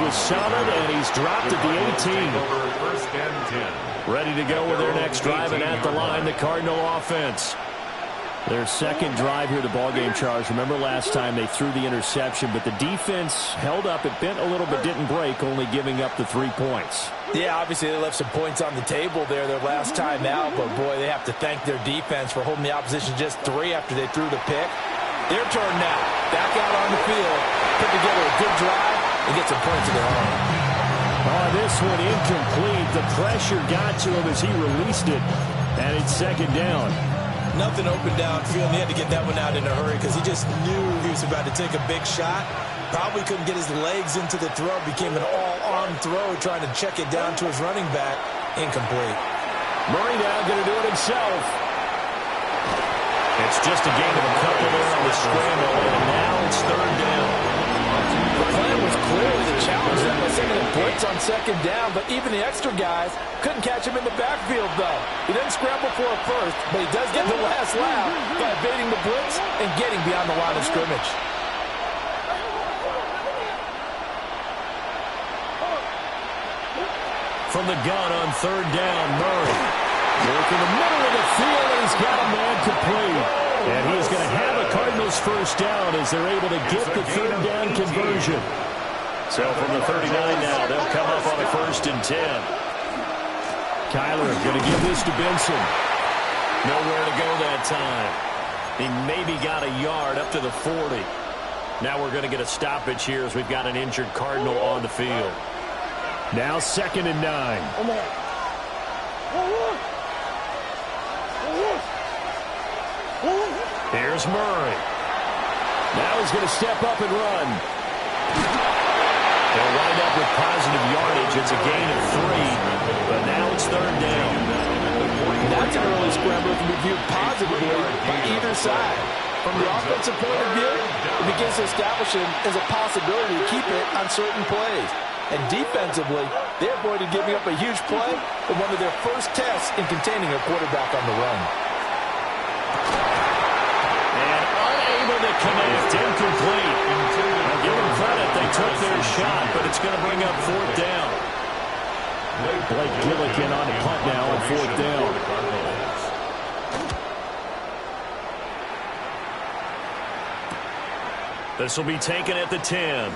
was solid, and he's dropped at the 18. First and 10. Ready to go with their next drive, and at the line, the Cardinal offense. Their second drive here, the ballgame, Charles. Remember last time they threw the interception, but the defense held up. It bent a little but didn't break, only giving up the 3 points. Yeah, obviously they left some points on the table there their last time out, but boy, they have to thank their defense for holding the opposition just 3 after they threw the pick. Their turn now. Back out on the field, put together a good drive, and get some points of their own. Oh, this one incomplete. The pressure got to him as he released it, and it's second down. Nothing open downfield, and he had to get that one out in a hurry because he just knew he was about to take a big shot. Probably couldn't get his legs into the throw. Became an all-arm throw trying to check it down to his running back. Incomplete. Murray now going to do it himself. It's just a gain of a couple there on the scramble, and now it's third down. The plan was clearly to challenge them by sending a blitz on second down, but even the extra guys couldn't catch him in the backfield, though. He didn't scramble for a first, but he does get the last laugh by evading the blitz and getting beyond the line of scrimmage. From the gun on third down, Murray. Work in the middle of the field, and he's got a man complete. And he's going to have a Cardinals first down as they're able to get the third down conversion. So from the 39 now, they'll come up on a first and 10. Kyler going to give this to Benson. Nowhere to go that time. He maybe got a yard up to the 40. Now we're going to get a stoppage here as we've got an injured Cardinal on the field. Now second and 9. Here's Murray. Now he's going to step up and run. They'll wind up with positive yardage. It's a gain of 3, but now it's third down. That's an early scramble that can be viewed positively by either side. From the offensive point of view, it begins to establish him as a possibility to keep it on certain plays. And defensively, they avoided giving up a huge play in one of their first tests in containing a quarterback on the run. To connect, incomplete. I'll give them credit. They took their shot, but it's going to bring up fourth down. Blake Gillikin on the punt now on fourth down. This will be taken at the 10. A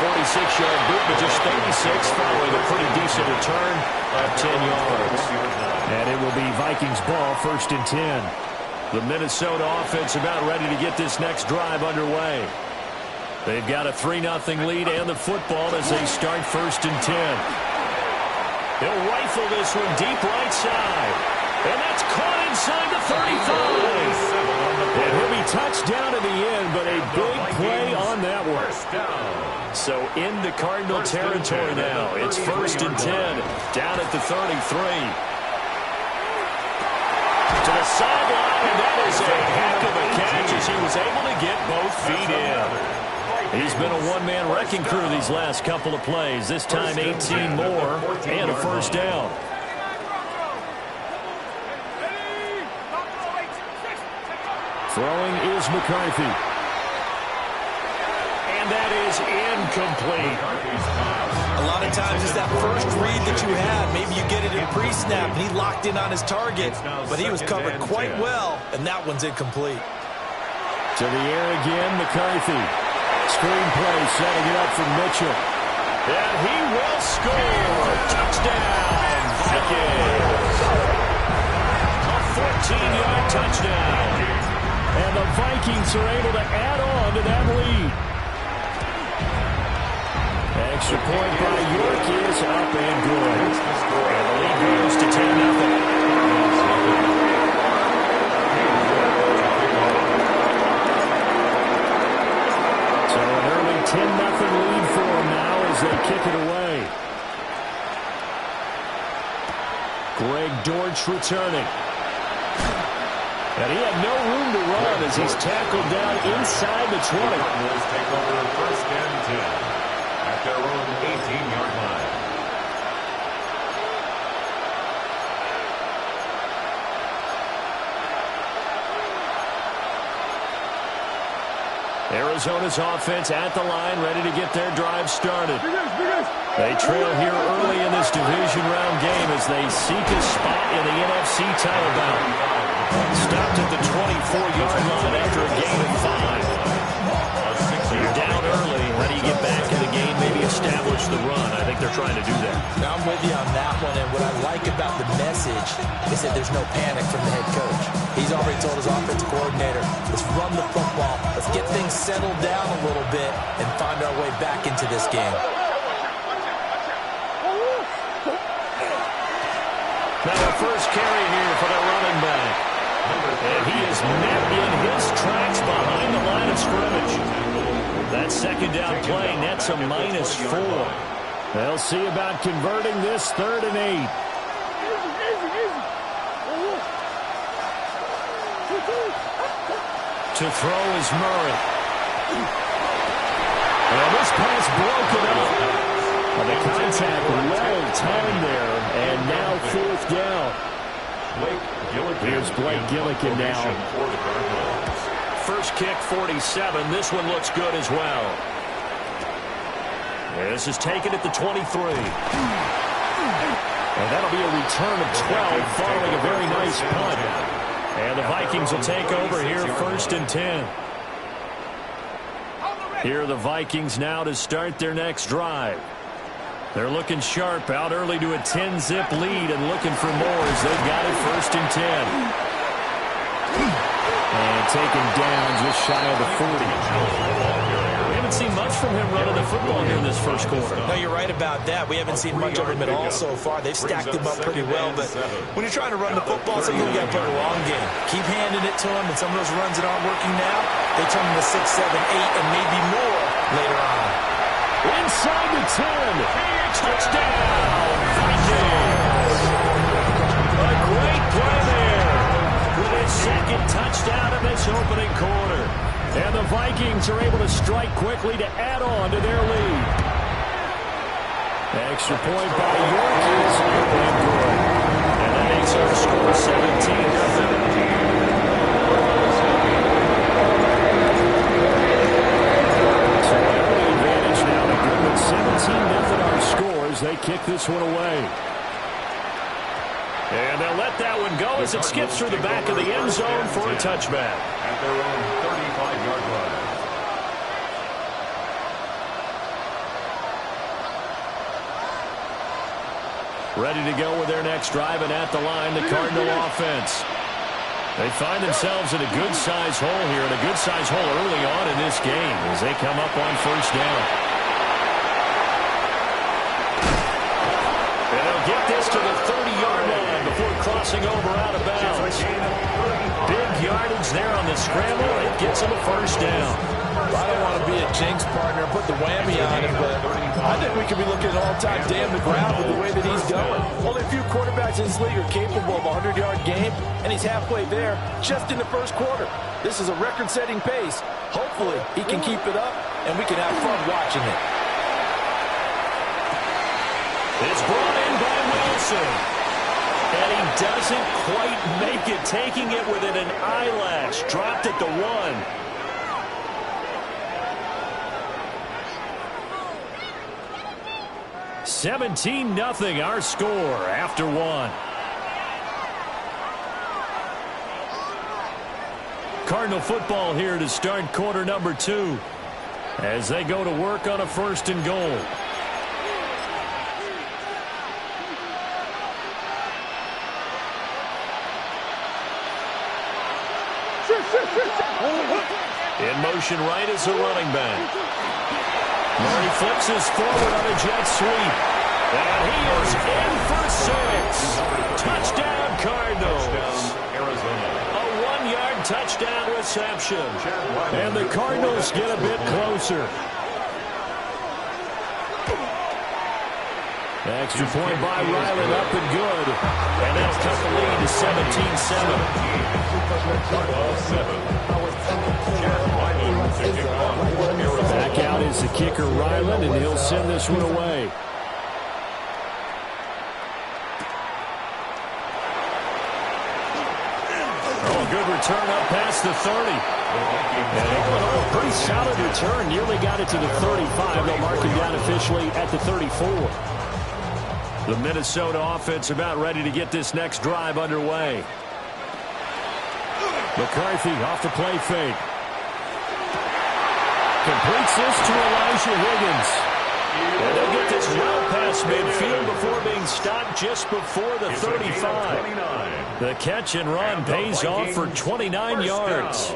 46-yard boot, but just 36 following a pretty decent return of 10 yards. And it will be Vikings ball, first and 10. The Minnesota offense about ready to get this next drive underway. They've got a 3-0 lead and the football as they start first and 10. They'll rifle this one deep right side. And that's caught inside the 35. And he'll be touched down in the end, but a big play on that one. So into Cardinal territory now. It's first and 10 down at the 33. To the sideline, and that is a heck of a catch as he was able to get both feet in. He's been a one-man wrecking crew these last couple of plays. This time 18 more and a first down. Throwing is McCarthy. And that is incomplete. A lot of times it's that first read that you had. Maybe you get it in pre-snap, and he locked in on his target, but he was covered quite well, and that one's incomplete. To the air again, McCarthy. Screen play, setting it up for Mitchell. And he will score. Touchdown, Vikings. A 14-yard touchdown. And the Vikings are able to add on to that lead. Extra point by York is up and good. And the lead goes to 10-0. So an early 10-0 lead for them now as they kick it away. Greg Dortch returning. And he had no room to run as he's tackled down inside the 20. Cardinals take over first and 10. At their own 18-yard line. Arizona's offense at the line, ready to get their drive started. They trail here early in this division round game as they seek a spot in the NFC title bout. Stopped at the 24-yard line after a gain of 5. You're down early. How do you get back in the game, maybe establish the run? I think they're trying to do that. Now, I'm with you on that one, and what I like about the message is that there's no panic from the head coach. He's already told his offensive coordinator, let's run the football, let's get things settled down a little bit and find our way back into this game. Now the first carry here for the running back. And he is met in his tracks behind the line of scrimmage. That second down play nets a -4. They'll see about converting this 3rd and 8. To throw is Murray. And this pass broken up. And the contact well timed there. And now 4th down. Here's Blake Gillikin now. First kick, 47. This one looks good as well. This is taken at the 23. And that'll be a return of 12 following a very nice punt. And the Vikings will take over here 1st and 10. Here are the Vikings now to start their next drive. They're looking sharp, out early to a 10-zip lead and looking for more as they've got it 1st and 10. And taken down just shy of the 40. We haven't seen much from him running the football here in this first quarter. No, you're right about that. We haven't seen much of him at all so far. They've stacked him up pretty well, but when you're trying to run the football, sometimes you got to play a long game. Keep handing it to him, and some of those runs that aren't working now, they turn into 6, 7, 8, and maybe more later on. Inside the 10. Touchdown, Vikings. A great play there with his second touchdown in this opening quarter. And the Vikings are able to strike quickly to add on to their lead. Extra point by York is good. And that makes our score 17-0. So an early advantage now to good with 17-0 our scores. They kick this one away. And they'll let that one go as it skips through the back of the end zone for a touchback. At their own 35-yard line. Ready to go with their next drive, and at the line, the Cardinal offense. They find themselves in a good-sized hole here, and a good-sized hole early on in this game as they come up on 1st down. And they'll get this to the 30-yard line before crossing over out of bounds. Big yardage there on the scramble. It gets them a 1st down. I don't want to be a jinx partner, put the whammy on him, but I think we could be looking at all-time damn the ground with the way that he's going. Only a few quarterbacks in this league are capable of a 100-yard game, and he's halfway there just in the first quarter. This is a record-setting pace. Hopefully, he can keep it up, and we can have fun watching it. It's brought in by Wilson. And he doesn't quite make it, taking it within an eyelash. Dropped at the 1. 17-0 our score after 1. Cardinal football here to start quarter number 2 as they go to work on a 1st and goal. In motion right is the running back. Murray flips his forward on a jet sweep. And he is in for 6. Touchdown, Cardinals. A 1-yard touchdown reception. And the Cardinals get a bit closer. Extra point by Ryland, up and good. And that'll cut the lead to 17-7. Back out is the kicker, Ryland, and he'll send this one away. Oh, good return up past the 30. And all in all, pretty solid return. Nearly got it to the 35. They'll mark him down officially at the 34. The Minnesota offense about ready to get this next drive underway. McCarthy off the play fake. Completes this to Elijah Higgins. And they'll get this well past midfield before being stopped just before the 35. The catch and run pays off for 29 yards.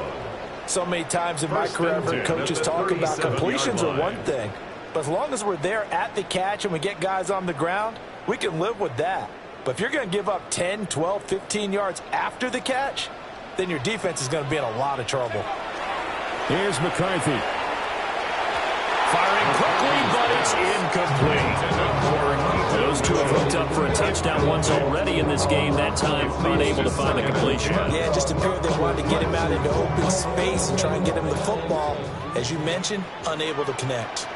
So many times in my career, I've heard coaches talk about completions are one thing. But as long as we're there at the catch and we get guys on the ground, we can live with that. But if you're going to give up 10, 12, 15 yards after the catch, then your defense is going to be in a lot of trouble. Here's McCarthy. Firing quickly, but it's incomplete. Those two have hooked up for a touchdown once already in this game. That time, unable to find the completion. Yeah, it just appeared they wanted to get him out into open space and try and get him the football. As you mentioned, unable to connect.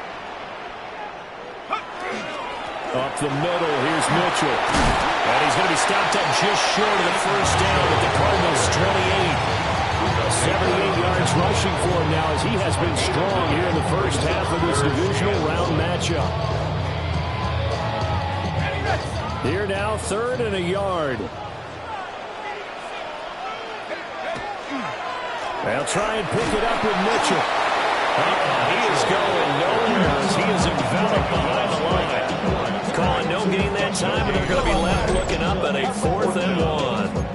Up the middle, here's Mitchell. And he's going to be stopped up just short of the first down at the Cardinals' 28. 78 yards rushing for him now as he has been strong here in the first half of this divisional round matchup. Here now, 3rd and a yard. They'll try and pick it up with Mitchell. He is going nowhere as he is enveloped behind the line. Calling no gain that time, and they're going to be left looking up at a 4th and 1.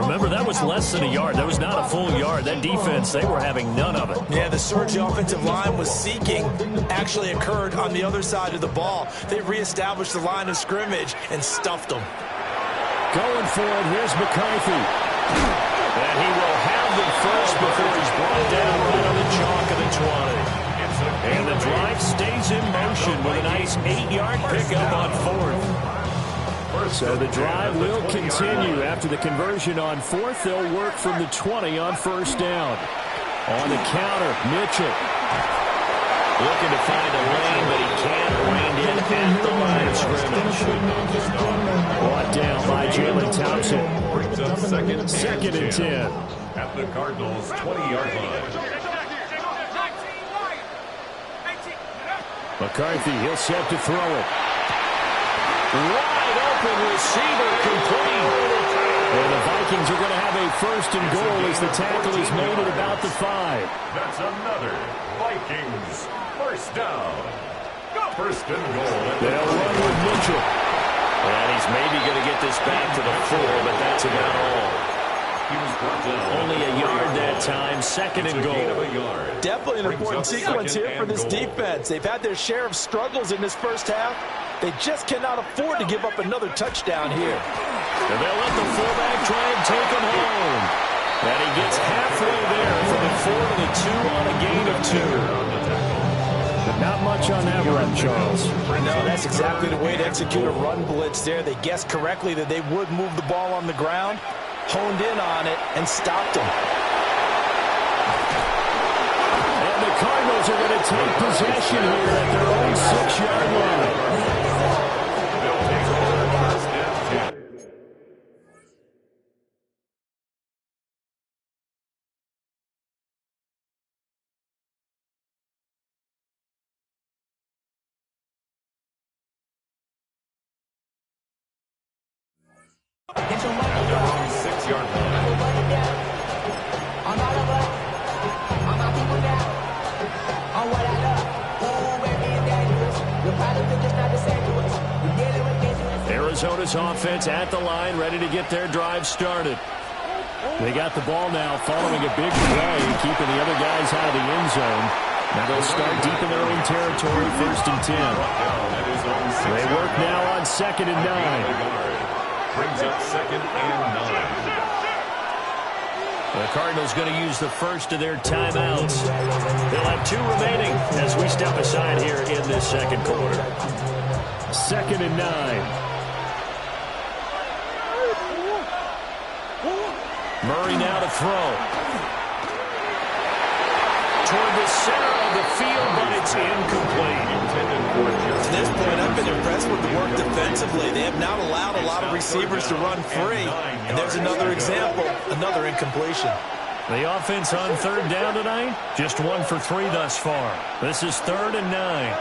Remember, that was less than a yard. That was not a full yard. That defense, they were having none of it. Yeah, the surge the offensive line was seeking actually occurred on the other side of the ball. They reestablished the line of scrimmage and stuffed them. Going for it, here's McCarthy. And he will have the first before he's brought down right on the chalk of the 20. And the drive stays in motion with a nice 8-yard pickup on 4th. So the drive will continue after the conversion on 4th. They'll work from the 20 on 1st down. On the counter, Mitchell. Looking to find a lane, but he can't. Reined in at the line of scrimmage. Brought down by Jalen Thompson. Brings up second and 10. At the Cardinals' 20-yard line. McCarthy, he'll set to throw it. Wide open receiver complete. And the Vikings are going to have a 1st and goal as the tackle is made at about the 5. That's another Vikings 1st down. 1st and goal. They'll run with Mitchell. And he's maybe going to get this back to the 4, but that's about all. Only a yard that time, 2nd and goal. Definitely an important sequence here for this defense. They've had their share of struggles in this first half. They just cannot afford to give up another touchdown here. And they'll let the fullback try and take him home. And he gets halfway there from the 4 to the 2 on a gain of 2. But not much on that run, Charles. No, that's exactly the way to execute a run blitz there. They guessed correctly that they would move the ball on the ground, honed in on it, and stopped them. And the Cardinals are going to take possession here at their own 6-yard line. At their own 6-yard line. Arizona's offense at the line, ready to get their drive started. They got the ball now following a big play, keeping the other guys out of the end zone. Now they'll start deep in their own territory, 1st and 10. They work now on 2nd and 9. Brings up 2nd and 9. The Cardinals going to use the first of their timeouts. They'll have 2 remaining as we step aside here in this second quarter. 2nd and 9. Murray now to throw. Toward the center of the field, but it's incomplete. Intended for just to this point, I've been impressed with the work defensively. They have not allowed a lot of receivers to run free. And there's another example, another incompletion. The offense on third down tonight, just 1 for 3 thus far. This is 3rd and 9.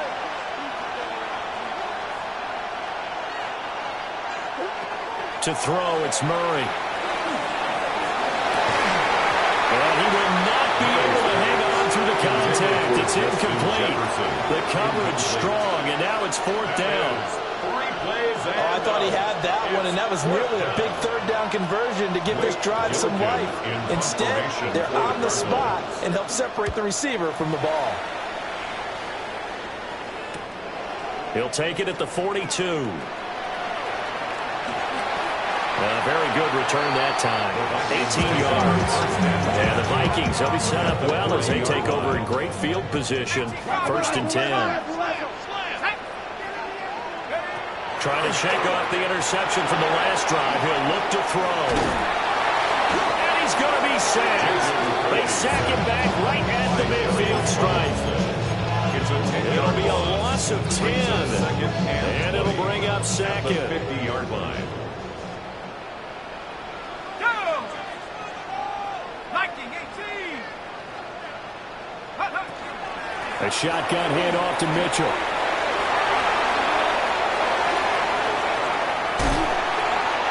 To throw, it's Murray. And he will not be able to hang on through the contact. It's incomplete. The coverage strong, and now it's 4th down. Oh, I thought he had that one, and that was nearly a big 3rd down conversion to give this drive some life. Instead, they're on the spot and help separate the receiver from the ball. He'll take it at the 42. Very good return that time. 18 yards. And the Vikings, they'll be set up well as they take over in great field position. 1st and 10. Trying to shake off the interception from the last drive. He'll look to throw. And he's going to be sacked. They sack him back right at the midfield stripe. It'll be a loss of 10. And it'll bring up 2nd. 50-yard line. A shotgun handoff to Mitchell.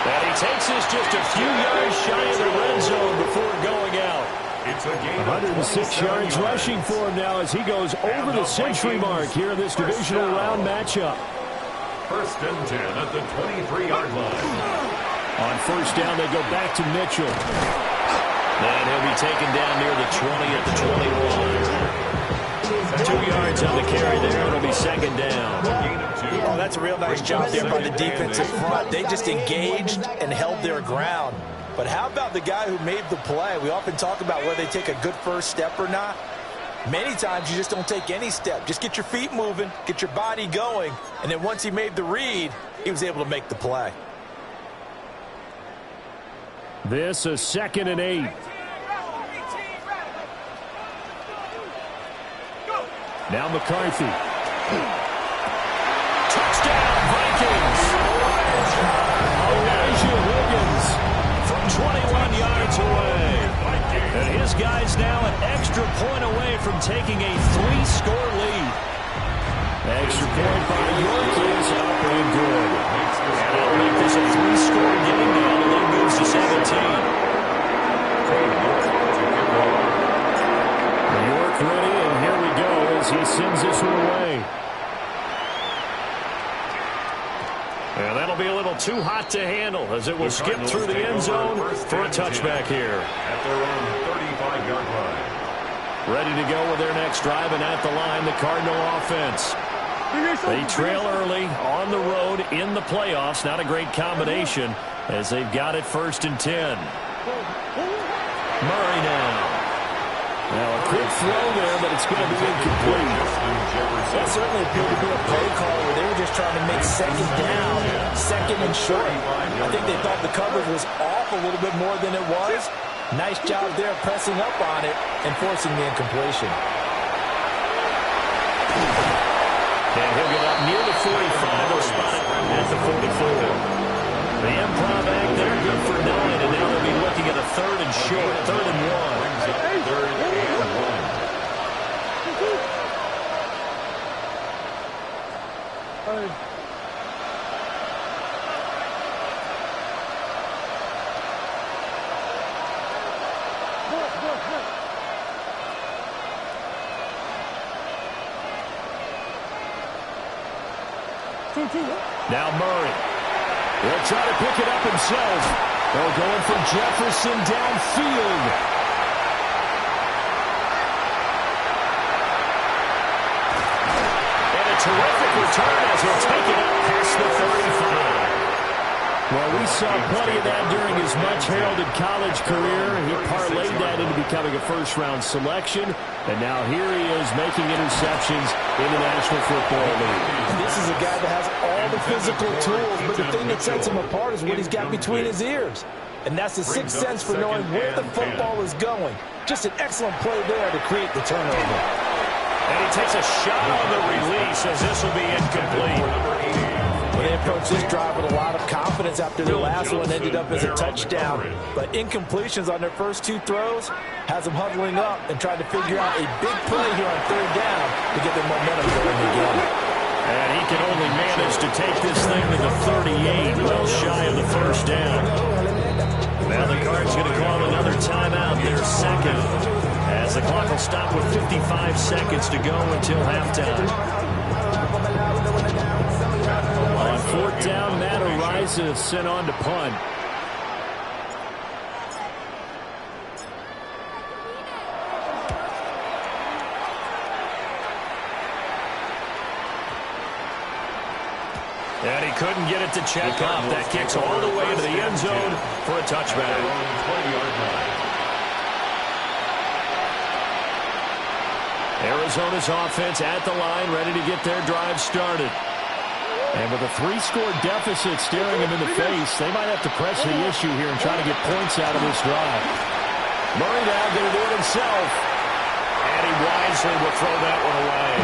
And he takes this just a few yards shy of the red zone before going out. It's a gain 106 yards rushing for him now as he goes over the century mark here in this divisional round matchup. 1st and 10 at the 23-yard line. On 1st down, they go back to Mitchell. And he'll be taken down near the 20 at the 21. 2 yards on the carry there. It'll be 2nd down. Oh, that's a real nice job there by the defensive front. They just engaged and held their ground. But how about the guy who made the play? We often talk about whether they take a good first step or not. Many times you just don't take any step. Just get your feet moving, get your body going, and then once he made the read, he was able to make the play. This is 2nd and 8. Now McCarthy. Touchdown, Vikings. Elijah Wiggins from 21 yards away. And his guy's now an extra point away from taking a 3-score lead. Extra point by York is up and good. And that'll make this a 3-score game now. The lead moves to 17. York ready, and here we go as he sends this one away. And that'll be a little too hot to handle as it will skip through the end zone for a touchback here. At their own 35-yard line. Ready to go with their next drive, and at the line, the Cardinal offense. They trail early on the road in the playoffs. Not a great combination as they've got it 1st and 10. Murray now. Now a quick throw there, but it's going to be incomplete. That certainly appeared to be a play call where they were just trying to make 2nd down, 2nd and short. I think they thought the coverage was off a little bit more than it was. Nice job there pressing up on it and forcing the incompletion. And he'll get up near the 45. They'll spot it at the 44. The improv act there, good for 9, and now they'll be looking at a 3rd and short, 3rd and 1. 3rd and 1. Now Murray. He'll try to pick it up himself. They're going for Jefferson downfield. And a terrific return as he'll take it up past the 35. Well, we saw plenty of that during his much-heralded college career. He parlayed that into becoming a first-round selection. And now here he is making interceptions in the National Football League. This is a guy that has all the physical tools, but the thing that sets him apart is what he's got between his ears. And that's the sixth sense for knowing where the football is going. Just an excellent play there to create the turnover. And he takes a shot on the release. says this will be incomplete. Well, they approached this drive with a lot of confidence after their last one ended up as a touchdown. But incompletions on their first two throws has them huddling up and trying to figure out a big play here on third down to get their momentum going again. And he can only manage to take this thing to the 38, well shy of the first down. Now the Cards going to call another timeout, their second, as the clock will stop with 55 seconds to go until halftime. On fourth down, Matt Ariza sent on to punt. And he couldn't get it to check up. That kicks all the way into the end zone for a touchback. Arizona's offense at the line, ready to get their drive started. And with a 3-score deficit staring them in the face, they might have to press the issue here and try to get points out of this drive. Murray now going to do it himself. And he wisely will throw that one away.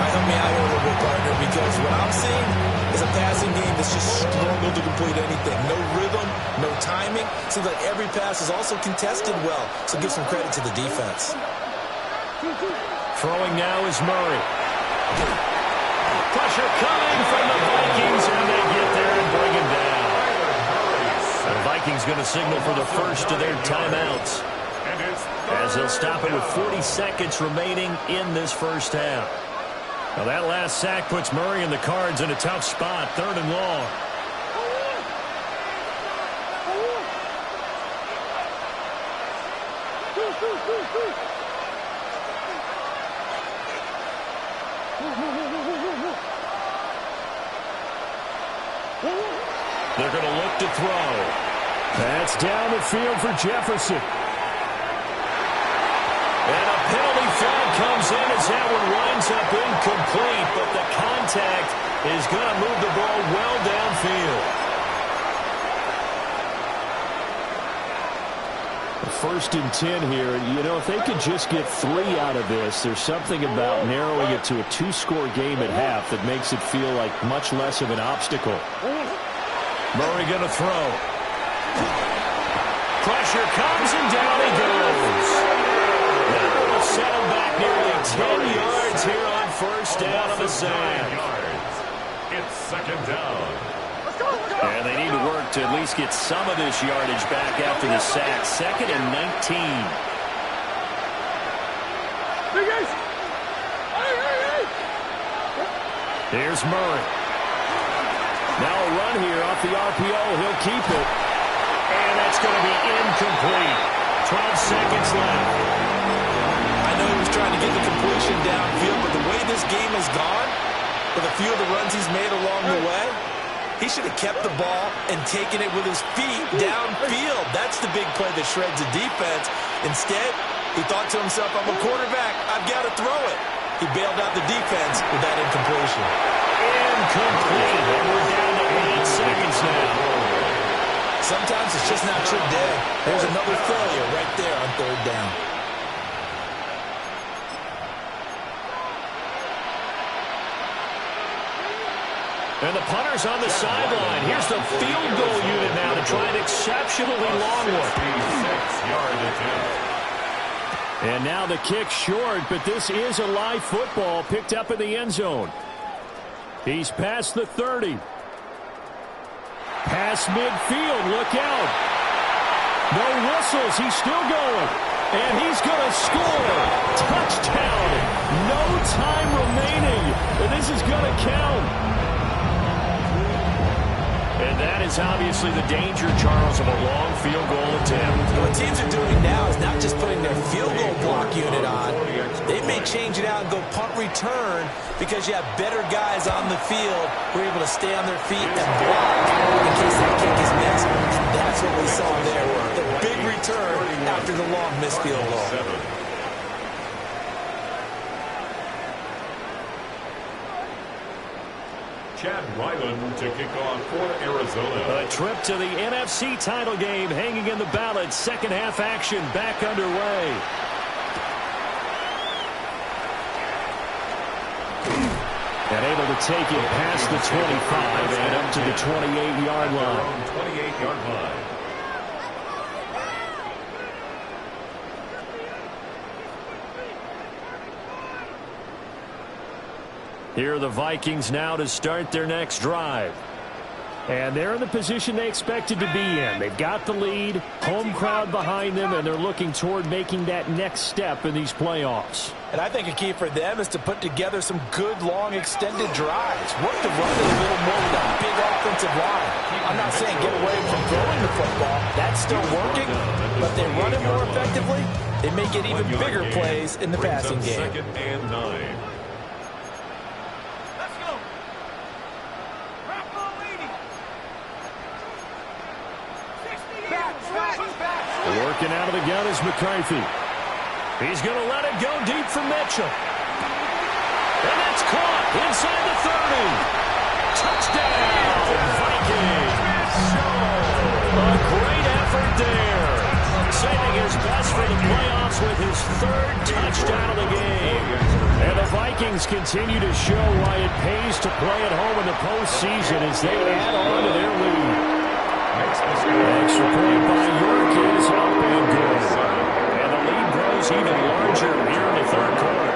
Help me out here a little bit, partner, because what I'm seeing is a passing game that's just struggled to complete anything. No rhythm, no timing. Seems like every pass is also contested well, so give some credit to the defense. Throwing now is Murray. Pressure coming from the Vikings, and they get there and bring him down. The Vikings going to signal for the first of their timeouts, as they'll stop it with 40 seconds remaining in this first half. Now that last sack puts Murray and the Cards in a tough spot, 3rd and long. They're going to look to throw. That's down the field for Jefferson. And a penalty flag comes in as that one winds up incomplete, but the contact is going to move the ball well downfield. First and 10 here. You know, if they could just get 3 out of this, there's something about narrowing it to a 2-score game at half that makes it feel like much less of an obstacle. Murray going to throw. Pressure comes and down he goes. That will set him back nearly 10 yards here on first down of the sand. It's second down. And they need to work to at least get some of this yardage back after the sack. 2nd and 19. Here's Murray. Now a run here off the RPO. He'll keep it. And that's going to be incomplete. 12 seconds left. I know he was trying to get the completion downfield, but the way this game has gone, with a few of the runs he's made along the way, he should have kept the ball and taken it with his feet downfield. That's the big play that shreds the defense. Instead, he thought to himself, I'm a quarterback. I've got to throw it. He bailed out the defense with that incompletion. Incomplete. And we're down to 8 seconds now. Sometimes it's just not your day. There's another failure right there on third down. And the punter's on the sideline. Here's the field goal unit now to try an exceptionally long one. And now the kick short, but this is a live football picked up in the end zone. He's past the 30. Past midfield, look out. No whistles, he's still going. And he's going to score. Touchdown. No time remaining. And this is going to count. And that is obviously the danger, Charles, of a long field goal attempt. What teams are doing now is not just putting their field goal block unit on. They may change it out and go punt return because you have better guys on the field who are able to stay on their feet and block in case that kick is missed. And that's what we saw there. The big return after the long missed field goal. Chad Ryland to kick off for Arizona. A trip to the NFC title game hanging in the balance. Second half action back underway. And able to take it past the 25 and up to the 28-yard line. 28-yard line. Here are the Vikings now to start their next drive. And they're in the position they expected to be in. They've got the lead, home crowd behind them, and they're looking toward making that next step in these playoffs. And I think a key for them is to put together some good, long, extended drives. Work the run a little more with a big offensive line. I'm not saying get away from throwing the football. That's still working, but they run it more effectively. They make it even bigger plays in the passing game. Second and 9. Working out of the gun is McCarthy. He's going to let it go deep for Mitchell. And that's caught inside the 30. Touchdown, Vikings. A great effort there. Saving his best for the playoffs with his third touchdown of the game. And the Vikings continue to show why it pays to play at home in the postseason as they add on to their lead. Extra point by York is up and good. And the lead grows even larger here in the third quarter.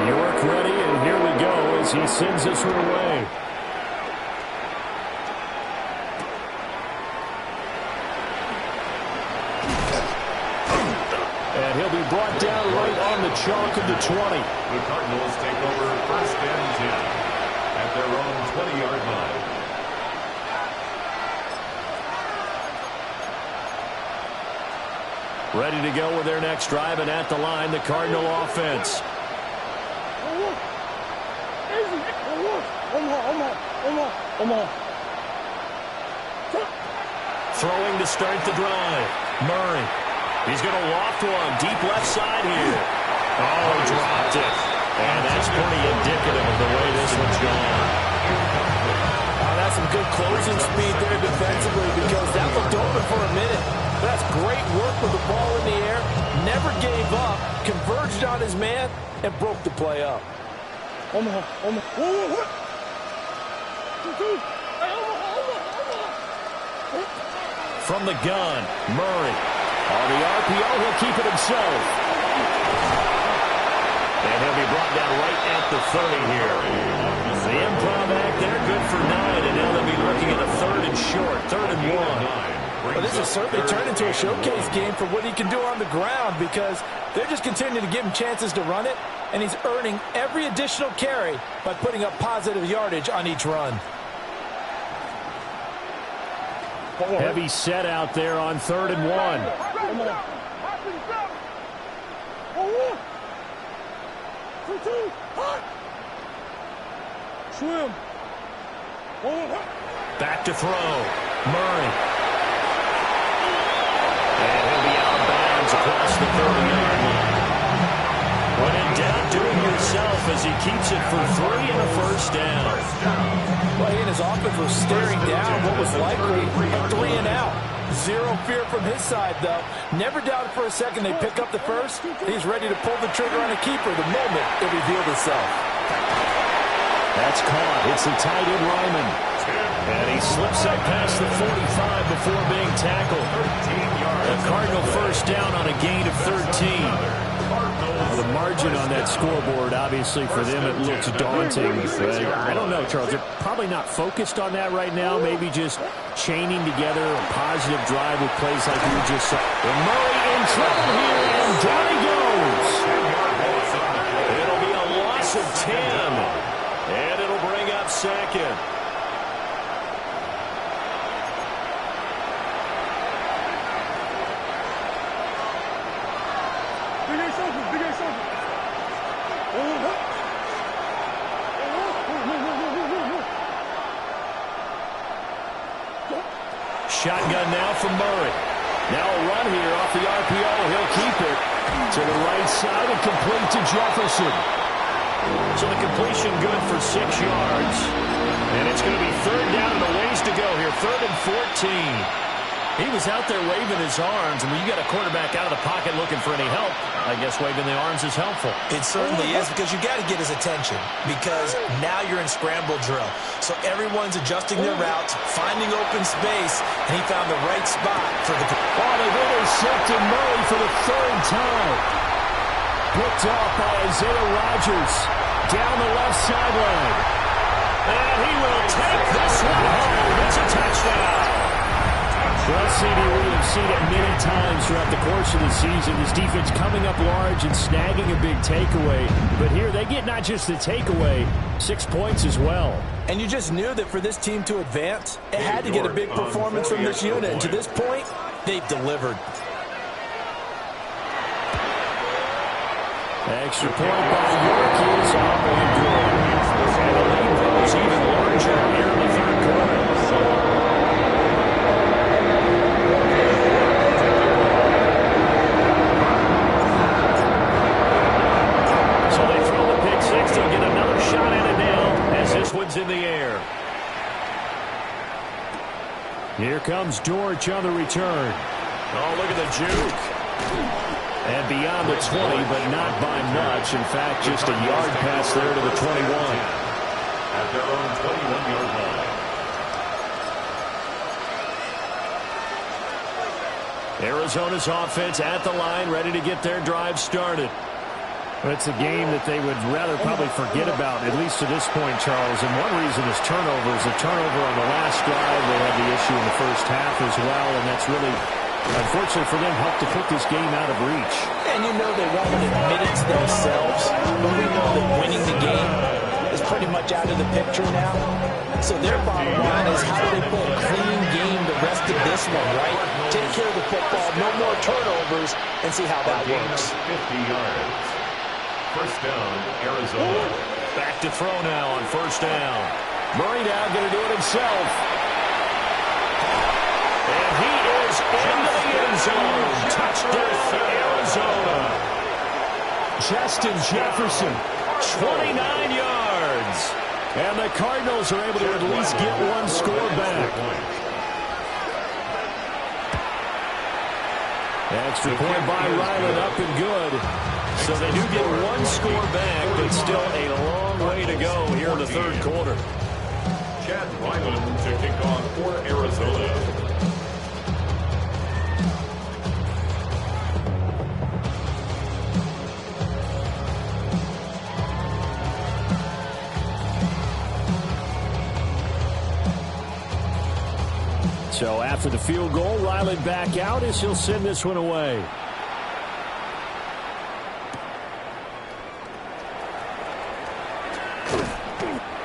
York ready, and here we go as he sends this one away. And he'll be brought down right on the chalk of the 20. The Cardinals take over first and 10 at their own 20-yard line. Ready to go with their next drive, and at the line, the Cardinal offense. Throwing to start the drive. Murray. He's going to loft one deep left side here. Oh, dropped it. And that's pretty indicative of the way this one's gone. That's some good closing speed there defensively because that looked open for a minute. That's great work with the ball in the air. Never gave up, converged on his man, and broke the play up. From the gun, Murray. On the RPO, he'll keep it himself. And he'll be brought down right at the 30 here. The improv act there, good for 9, and now they'll be looking at a third and short, 3rd and 1. Well, this has certainly turned into a showcase game for what he can do on the ground because they're just continuing to give him chances to run it, and he's earning every additional carry by putting up positive yardage on each run. Heavy set out there on 3rd and 1. Back to throw. Murray. And he'll be out of bounds across the 30-yard line. When in doubt, do it yourself as he keeps it for 3 and a first down. Well, he and his offense were staring down what was likely a 3 and out. Zero fear from his side, though. Never doubted for a second they pick up the first. He's ready to pull the trigger on a keeper the moment it revealed itself. That's caught. It's the tight end Ryman. And he slips up past the 45 before being tackled. A Cardinal first down on a gain of 13. Well, the margin on that scoreboard, obviously, for them, it looks daunting. But I don't know, Charles. They're probably not focused on that right now. Maybe just chaining together a positive drive with plays like we just saw. And Murray in trouble here, and down he goes. It'll be a loss of 10. And it'll bring up second. Shotgun now from Murray. Now a run here off the RPO. He'll keep it to the right side and complete to Jefferson. So the completion good for 6 yards. And it's going to be 3rd down and a ways to go here. 3rd and 14. He was out there waving his arms, and when you got a quarterback out of the pocket looking for any help, I guess waving the arms is helpful. It certainly is, because you got to get his attention, because now you're in scramble drill. So everyone's adjusting their routes, finding open space, and he found the right spot for the... Oh, they've intercepted Murray for the third time. Picked off by Isaiah Rodgers down the left sideline. And he will take this one home. It's a touchdown. Well, CD, we have seen it many times throughout the course of the season. This defense coming up large and snagging a big takeaway. But here they get not just the takeaway, 6 points as well. And you just knew that for this team to advance, it had to get a big performance from this unit. And to this point, they've delivered. Extra point by York is up and good. And the lead grows even larger here in the third quarter. So they throw the pick six. They'll get another shot at it now as this one's in the air. Here comes Dortch on the return. Oh, look at the juke. And beyond the 20, but not by much. In fact, just a yard pass there to the 21. At their own 21-yard line. Arizona's offense at the line, ready to get their drive started. It's a game that they would rather probably forget about, at least to this point, Charles. And one reason is turnovers. A turnover on the last drive. They had the issue in the first half as well, and that's really... unfortunately for them, helped to put this game out of reach. And you know they won't admit it to themselves, but we know that winning the game is pretty much out of the picture now. So their bottom line is, how do they play a clean game the rest of this one, right? Take care of the football, no more turnovers, and see how that works. 50 yards. First down, Arizona. Back to throw now on first down. Murray now going to do it himself. And he is into the end zone. Touchdown, Arizona. Justin Jefferson, 29 yards. And the Cardinals are able to at least get one score back. Extra point by Ryland, up and good. So they do get one score back, but still a long way to go here in the third quarter. Chad Ryland to kick off for Arizona. So after the field goal, Ryland back out as he'll send this one away.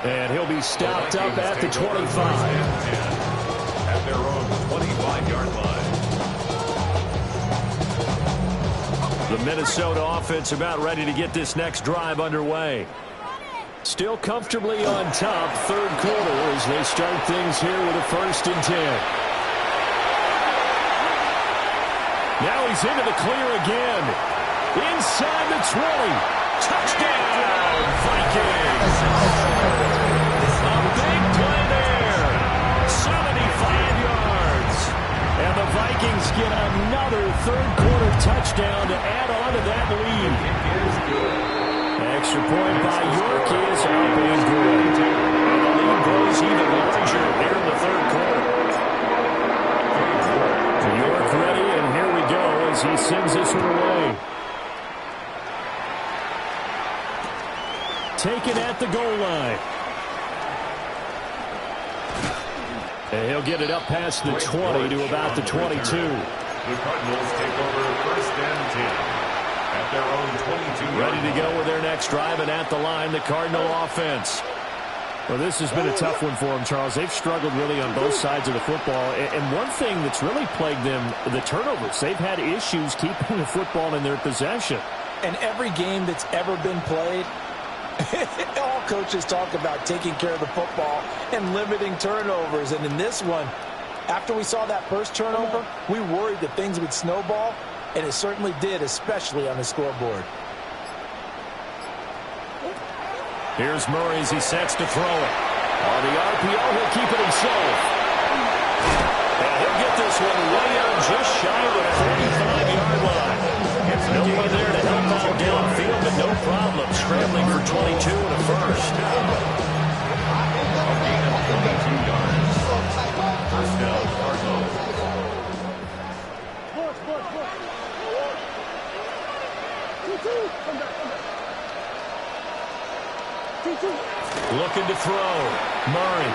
And he'll be stopped up at the 25. At their own 25-yard line. The Minnesota offense about ready to get this next drive underway. Still comfortably on top, third quarter, as they start things here with a 1st and 10. Now he's into the clear again. Inside the 20. Touchdown, Vikings. A big play there. 75 yards. And the Vikings get another third quarter touchdown to add on to that lead. Extra point by York is up and good. And the lead grows even larger here in the third quarter. York ready, and here we go as he sends this one away. Taken at the goal line. And he'll get it up past the 20 to about the 22. The Cardinals take over 1st and 10. At their own 22. Ready to go with their next drive, and at the line, the Cardinal offense. Well, this has been a tough one for them, Charles. They've struggled really on both sides of the football. And one thing that's really plagued them, the turnovers. They've had issues keeping the football in their possession. And every game that's ever been played, all coaches talk about taking care of the football and limiting turnovers. And in this one, after we saw that first turnover, we worried that things would snowball. And it certainly did, especially on the scoreboard. Here's Murray as he sets to throw it. On the RPO, he'll keep it himself. And he'll get this one way out just shy of the 45-yard line. No one there to help out downfield, but no problem. Scrambling for 22 and a first. First down, Cardinals. Looking to throw. Murray.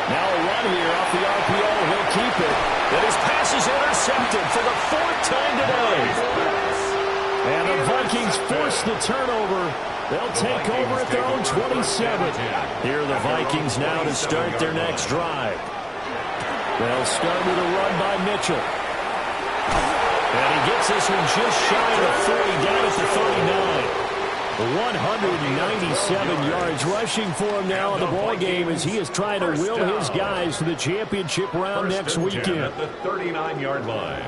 Now a run here off the RPO. He'll keep it. And his pass is intercepted for the fourth time today. And the Vikings force the turnover. They'll take over at their own 27. Here are the Vikings now to start their next drive. They'll start with a run by Mitchell. And he gets this one just shy of the 40, down at the 39. 197 yards rushing for him now in the ball game as he is trying to will his guys to the championship round next weekend. At the 39-yard line.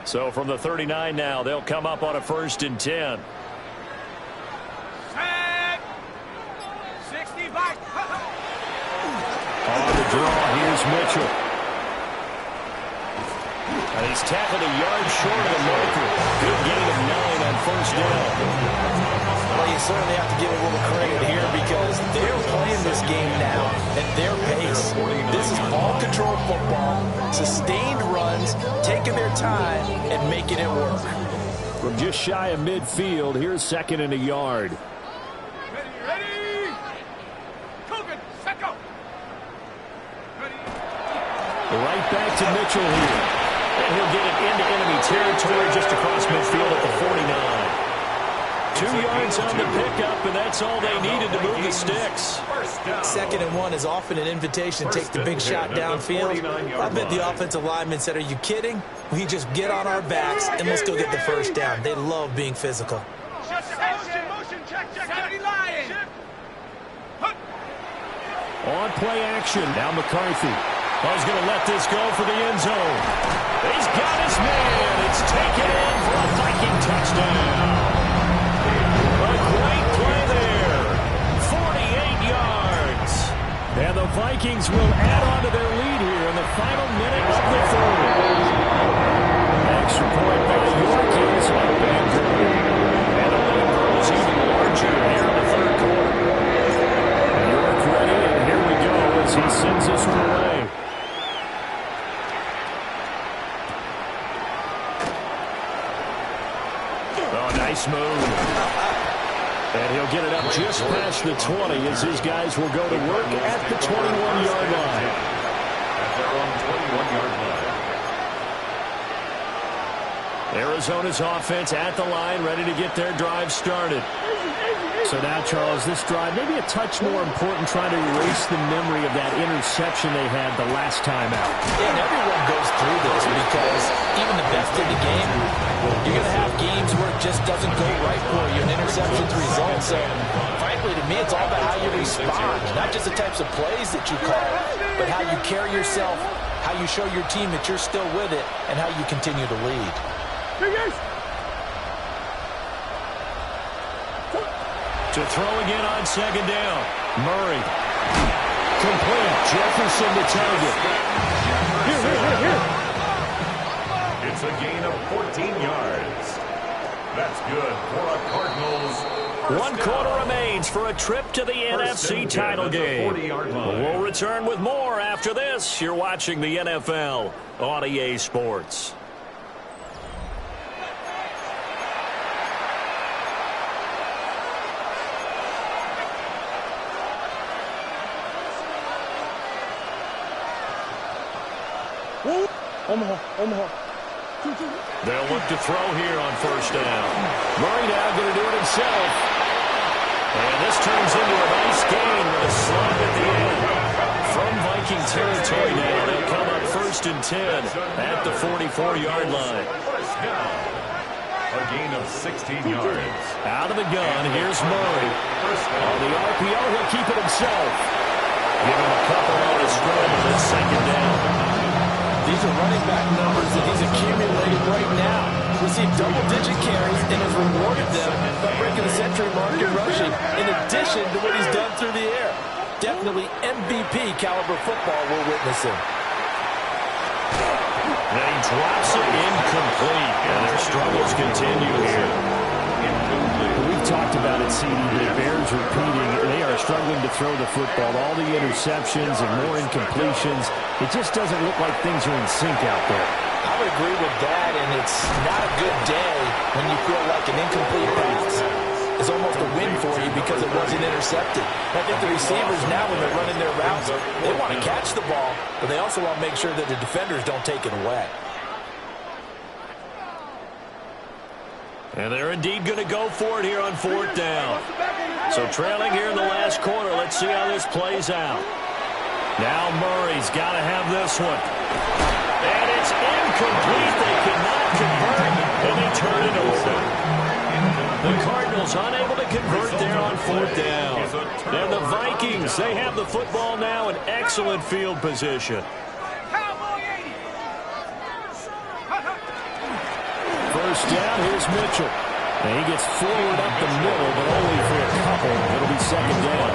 So from the 39 now, they'll come up on a 1st and 10. On the draw, here's Mitchell. And he's tackled a yard short of the marker. Good gain of 9 on 1st down. Well, you certainly have to give a little credit here because they're playing this game now at their pace. This is ball control football, sustained runs, taking their time and making it work. From just shy of midfield, here's 2nd and a yard. Right back to Mitchell here. And he'll get it into enemy territory just across midfield at the 49. 2 yards on the pickup, and that's all they needed to move the sticks. 2nd and 1 is often an invitation to take the big shot downfield. I bet the offensive linemen said, are you kidding? We just get on our backs and let's go get the 1st down. They love being physical. On play action. Now McCarthy. He's going to let this go for the end zone. He's got his man. It's taken in for a Viking touchdown. A great play there. 48 yards. And the Vikings will add on to their lead here in the final minute of the 3rd. Extra point by Yorkies on Vancouver. And the lead grows even larger here in the 3rd quarter. York ready, and here we go as he sends this one away. Nice move. And he'll get it up just past the 20 as his guys will go to work at the 21-yard line. At their own 21-yard line. Arizona's offense at the line, ready to get their drive started. So now, Charles, this drive maybe a touch more important, trying to erase the memory of that interception they had the last time out. Yeah, and everyone goes through this because even the best in the game, you're going to have games where it just doesn't go right for you, and interceptions result. So, frankly, to me, it's all about how you respond, not just the types of plays that you call, but how you carry yourself, how you show your team that you're still with it, and how you continue to lead. To throw again on 2nd down. Murray. Complete. Jefferson to target. Here. It's a gain of 14 yards. That's good for a Cardinals. 1 quarter remains for a trip to the NFC title game. We'll return with more after this. You're watching the NFL on EA Sports. Omaha. They'll look to throw here on 1st down. Murray now going to do it himself. And this turns into a nice gain with a slide at the end. From Viking territory now, they'll come up 1st and 10 at the 44-yard line. First down. A gain of 16 yards. Out of the gun, here's Murray. On the RPO, he'll keep it himself. Give him a couple on his scramble at 2nd down. These are running back numbers that he's accumulating right now. received double-digit carries and has rewarded them by breaking the century mark in rushing, in addition to what he's done through the air. Definitely MVP caliber football we're witnessing. And he drops it incomplete, and their struggles continue here. We've talked about it, CD, but it bears repeating. They are struggling to throw the football. All the interceptions and more incompletions. It just doesn't look like things are in sync out there. I would agree with that, and it's not a good day when you feel like an incomplete pass is almost a win for you because it wasn't intercepted. I think the receivers now, when they're running their routes, they want to catch the ball, but they also want to make sure that the defenders don't take it away. And they're indeed going to go for it here on 4th down. So trailing here in the last quarter. Let's see how this plays out. Now Murray's got to have this one. And it's incomplete. They cannot convert, and they turn it over. The Cardinals unable to convert there on 4th down. And the Vikings, they have the football now in excellent field position. First down, here's Mitchell. And he gets forward up the middle, but only for a couple. It'll be 2nd down.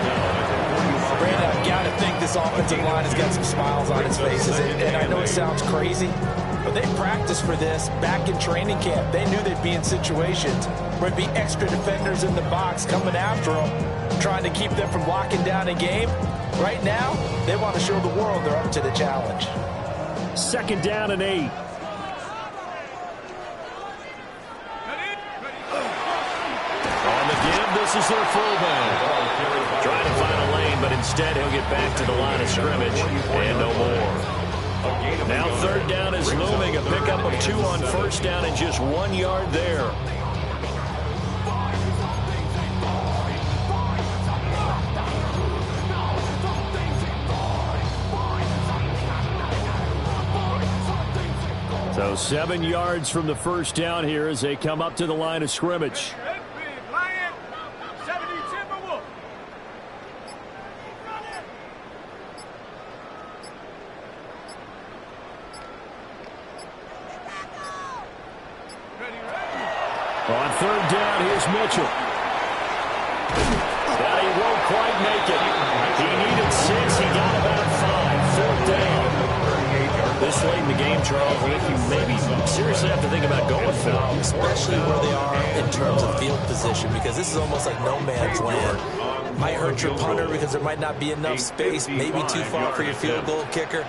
Brandon, I've got to think this offensive line has got some smiles on its faces. And I know it sounds crazy, but they practiced for this back in training camp. They knew they'd be in situations where there'd be extra defenders in the box coming after them, trying to keep them from locking down a game. Right now, they want to show the world they're up to the challenge. 2nd down and 8. On the give, this is their fullback. Trying to find a lane, but instead he'll get back to the line of scrimmage and no more. Now 3rd down is looming. A pickup of 2 on 1st down and just 1 yard there. So 7 yards from the 1st down here as they come up to the line of scrimmage. On 3rd down, here's Mitchell. But he won't quite make it. He needed 6. He got about 5. 4th down. This late in the game, Charles, if you maybe seriously have to think about going for it. Especially where they are in terms of field position, because this is almost like no man's land. Might hurt your punter because there might not be enough space, maybe too far for your field goal kicker.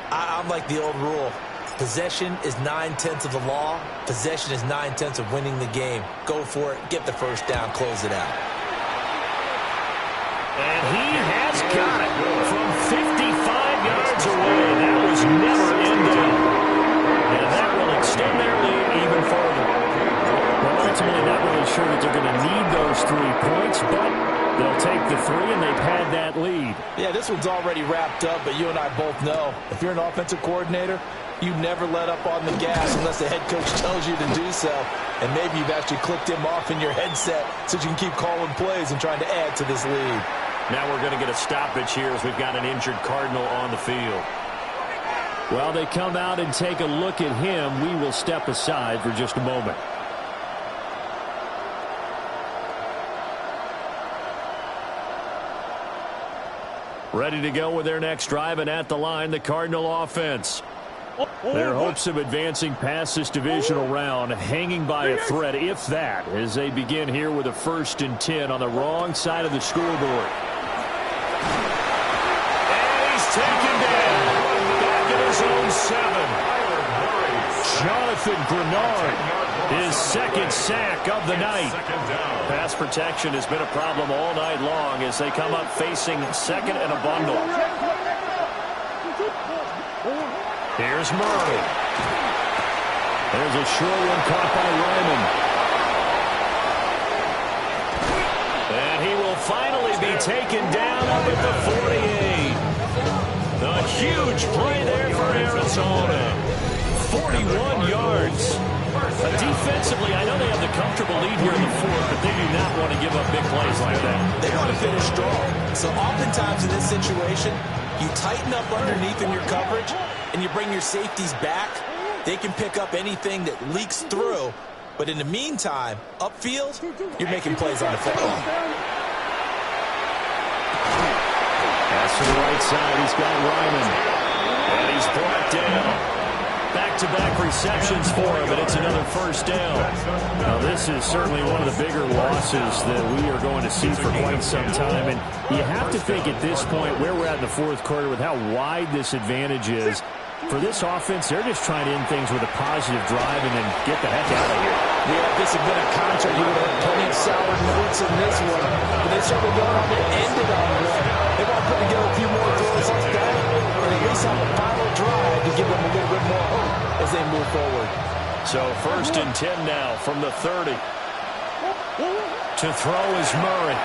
I'm like the old rule. Possession is 9/10 of the law. Possession is 9/10 of winning the game. Go for it. Get the 1st down. Close it out. And he has got it from 55 yards away. That was never in doubt. And that will extend their lead even further. Well, ultimately, not really sure that they're going to need those 3 points, but they'll take the 3, and they've had that lead. Yeah, this one's already wrapped up, but you and I both know if you're an offensive coordinator, you never let up on the gas unless the head coach tells you to do so. And maybe you've actually clicked him off in your headset so you can keep calling plays and trying to add to this lead. Now we're going to get a stoppage here as we've got an injured Cardinal on the field. While they come out and take a look at him, we will step aside for just a moment. Ready to go with their next drive, and at the line, the Cardinal offense. Their hopes of advancing past this divisional round hanging by a thread, if that, as they begin here with a 1st and 10 on the wrong side of the scoreboard. And he's taken down back at his own 7. Jonathan Grenard, his 2nd sack of the night. Pass protection has been a problem all night long as they come up facing 2nd and a bundle. Here's Murray. There's a short one caught by Ryman. And he will finally be taken down up at the 48. A huge play there for Arizona. 41 yards. Defensively, I know they have the comfortable lead here in the 4th, but they do not want to give up big plays like that. They want to finish strong. So oftentimes in this situation, you tighten up underneath in your coverage, and you bring your safeties back, They can pick up anything that leaks through, but in the meantime, upfield, you're making plays on the football. Pass to the right side. He's got Ryman. And he's brought down. Back-to-back receptions for him, and it's another first down. Now, this is certainly one of the bigger losses that we are going to see for quite some time. And you have to think at this point where we're at in the fourth quarter with how wide this advantage is. For this offense, they're just trying to end things with a positive drive and then get the heck out of here. Yeah, if this had been a contract, you would have had plenty of sour notes in this one. But they started going on and ended on one. They want to put together a few more throws like that, and at least have a final drive to give them a little bit more hope as they move forward. So 1st and 10 now from the 30. To throw is Murray.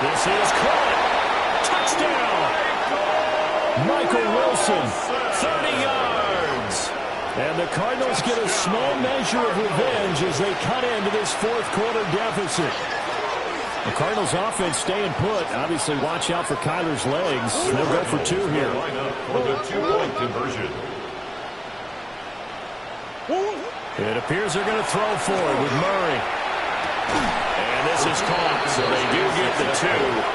This is caught. Touchdown. Michael Wilson, 30 yards. And the Cardinals get a small measure of revenge as they cut into this fourth quarter deficit. The Cardinals offense staying put. Obviously, watch out for Kyler's legs. They'll go for 2 here. For the 2-point conversion. It appears they're going to throw for it with Murray. And this is caught, so they do get the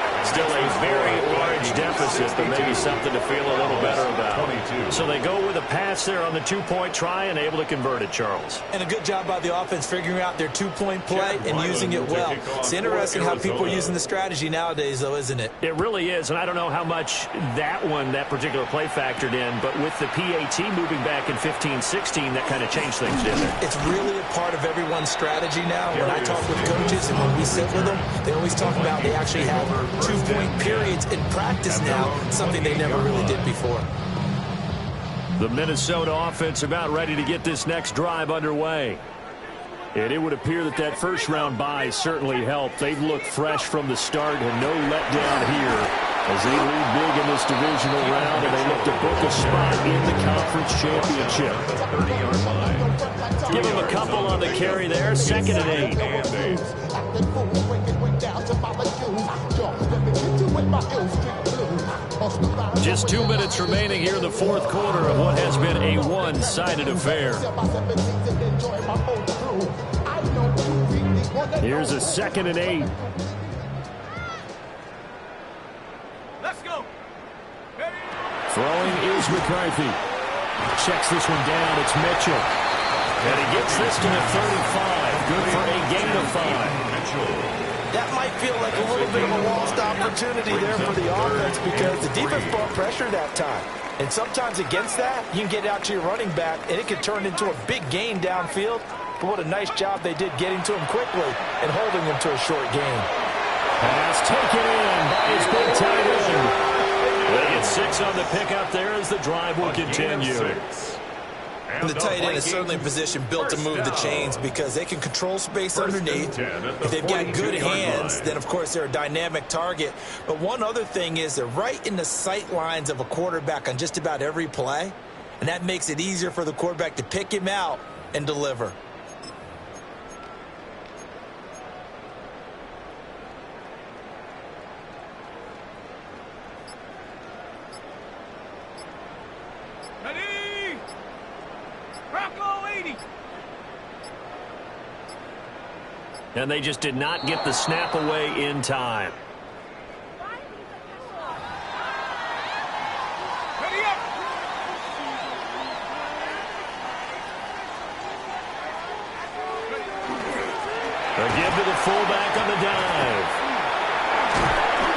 2. Still a very large deficit, but maybe something to feel a little better about. So they go with a pass there on the 2-point try and able to convert it, Charles. And a good job by the offense figuring out their 2-point play and using it well. It's interesting how people are using the strategy nowadays, though, isn't it? It really is, and I don't know how much that particular play factored in, but with the PAT moving back in 15-16, that kind of changed things, didn't it? It's really a part of everyone's strategy now. When I talk with coaches and when we sit with them, they always talk about they actually have 2-point periods in practice now, something they never really did before. The Minnesota offense about ready to get this next drive underway. And it would appear that first-round bye certainly helped. They've looked fresh from the start and no letdown here as they lead big in this divisional round, and they look to book a spot in the conference championship. 30-yard line. Give them a couple on the carry there. 2nd and 8. Just 2 minutes remaining here in the fourth quarter of what has been a one-sided affair. Here's a 2nd and 8. Let's go. Throwing is McCarthy. Checks this one down. It's Mitchell. And he gets this to the 35. Good for a gain of 5. Mitchell. That might feel like a little bit of a lost opportunity there for the offense because the defense brought pressure that time. And sometimes against that, you can get out to your running back, and it can turn into a big gain downfield. But what a nice job they did getting to him quickly and holding him to a short gain. Pass taken in by his big tight end. They get 6 on the pickup there as the drive will continue. And the tight end is certainly a position built to move the chains because they can control space underneath. If they've got good hands, then, of course, they're a dynamic target. But one other thing is they're right in the sight lines of a quarterback on just about every play, and that makes it easier for the quarterback to pick him out and deliver. And they just did not get the snap away in time. A give to the fullback on the dive.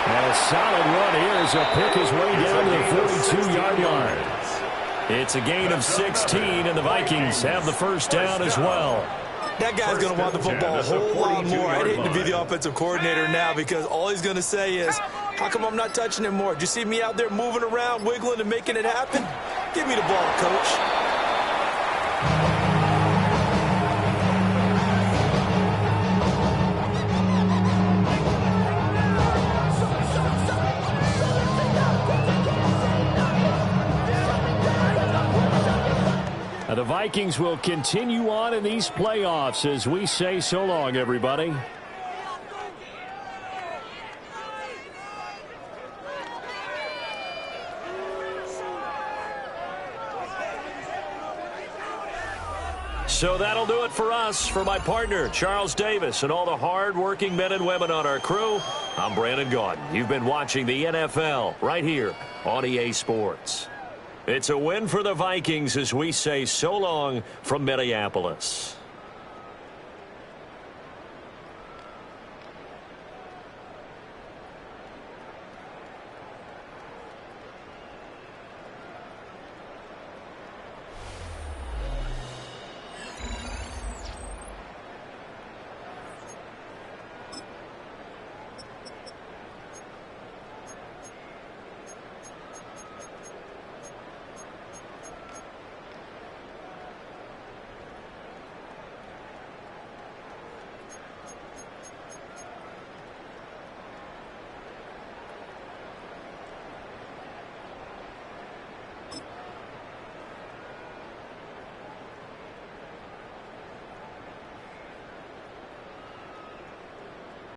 And a solid run here as he'll pick his way down to the 42-yard line. It's a gain of 16, and the Vikings have the first down as well. That guy's going to want the football a whole lot more. I'd hate to be the offensive coordinator now because all he's going to say is, how come I'm not touching him more? Did you see me out there moving around, wiggling, and making it happen? Give me the ball, coach. The Vikings will continue on in these playoffs as we say so long, everybody. So that'll do it for us. For my partner, Charles Davis, and all the hard-working men and women on our crew, I'm Brandon Gaudin. You've been watching the NFL right here on EA Sports. It's a win for the Vikings as we say so long from Minneapolis.